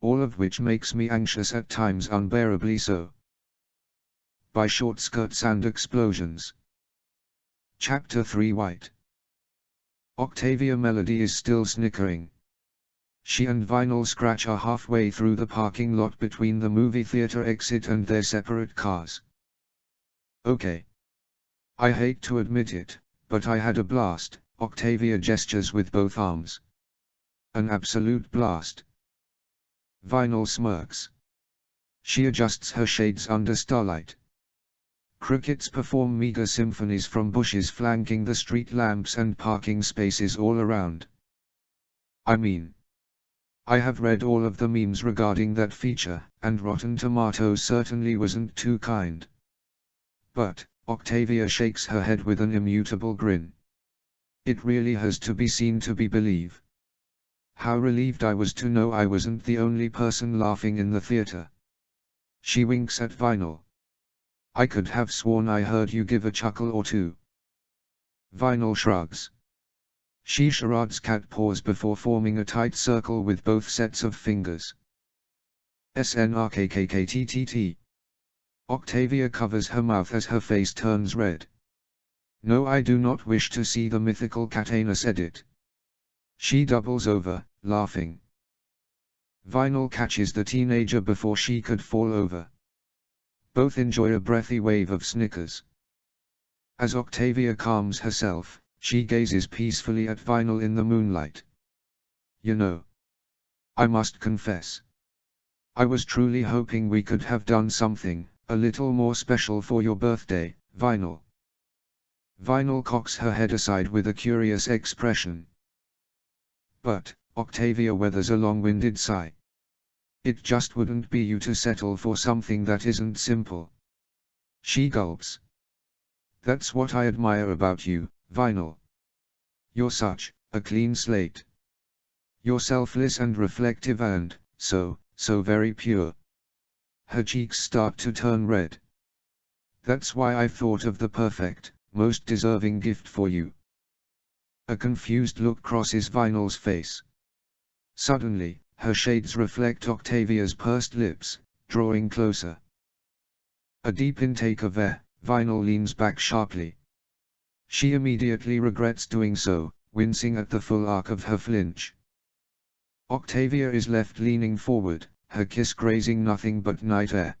all of which makes me anxious at times, unbearably so. By Short Skirts and Explosions. Chapter 3 White. Octavia Melody is still snickering. She and Vinyl Scratch are halfway through the parking lot between the movie theater exit and their separate cars. Okay. I hate to admit it, but I had a blast. Octavia gestures with both arms. An absolute blast. Vinyl smirks. She adjusts her shades under starlight. Crickets perform meager symphonies from bushes flanking the street lamps and parking spaces all around. I mean, I have read all of the memes regarding that feature, and Rotten Tomatoes certainly wasn't too kind. But, Octavia shakes her head with an immutable grin. It really has to be seen to be believed. How relieved I was to know I wasn't the only person laughing in the theater. She winks at Vinyl. I could have sworn I heard you give a chuckle or two. Vinyl shrugs. She charades cat paws before forming a tight circle with both sets of fingers. SNRKKKTTT. Octavia covers her mouth as her face turns red. No, I do not wish to see the mythical Catanus edit. She doubles over, laughing. Vinyl catches the teenager before she could fall over. Both enjoy a breathy wave of snickers. As Octavia calms herself, she gazes peacefully at Vinyl in the moonlight. You know, I must confess, I was truly hoping we could have done something a little more special for your birthday, Vinyl. Vinyl cocks her head aside with a curious expression. But, Octavia weathers a long-winded sigh. It just wouldn't be you to settle for something that isn't simple. She gulps. That's what I admire about you, Vinyl. You're such a clean slate. You're selfless and reflective and, so very pure. Her cheeks start to turn red. That's why I've thought of the perfect, most deserving gift for you. A confused look crosses Vinyl's face. Suddenly, her shades reflect Octavia's pursed lips, drawing closer. A deep intake of air, Vinyl leans back sharply. She immediately regrets doing so, wincing at the full arc of her flinch. Octavia is left leaning forward, her kiss grazing nothing but night air.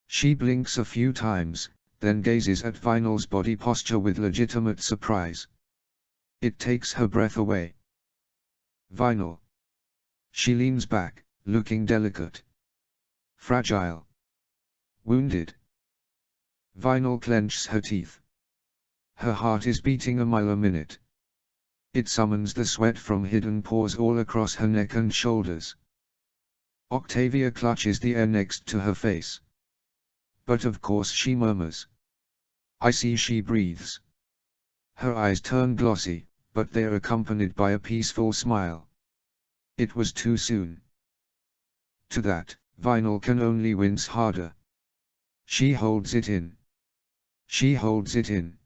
She blinks a few times, then gazes at Vinyl's body posture with legitimate surprise. It takes her breath away. Vinyl. She leans back, looking delicate. Fragile. Wounded. Vinyl clenches her teeth. Her heart is beating a mile a minute. It summons the sweat from hidden pores all across her neck and shoulders. Octavia clutches the air next to her face. But of course she murmurs. I see. She breathes. Her eyes turn glossy, but they are accompanied by a peaceful smile. It was too soon. To that, Vinyl can only wince harder. She holds it in. She holds it in.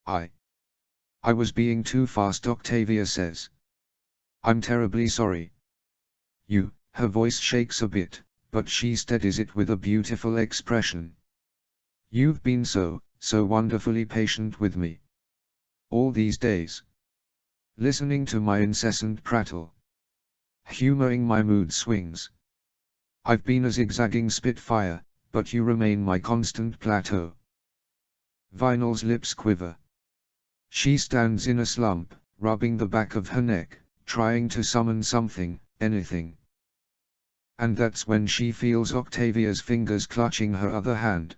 I was being too fast, Octavia says. I'm terribly sorry. Her voice shakes a bit, but she steadies it with a beautiful expression. You've been so wonderfully patient with me. All these days. Listening to my incessant prattle. Humoring my mood swings. I've been a zigzagging spitfire, but you remain my constant plateau. Vinyl's lips quiver. She stands in a slump, rubbing the back of her neck, trying to summon something, anything. And that's when she feels Octavia's fingers clutching her other hand.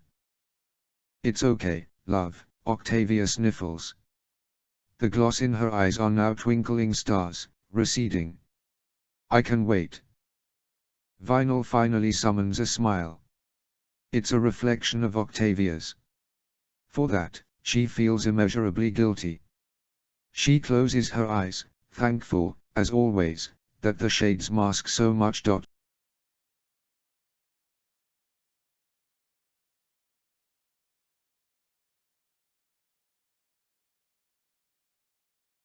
It's okay, love, Octavia sniffles. The gloss in her eyes are now twinkling stars, receding. I can wait. Vinyl finally summons a smile. It's a reflection of Octavia's. For that, she feels immeasurably guilty. She closes her eyes, thankful, as always, that the shades mask so much.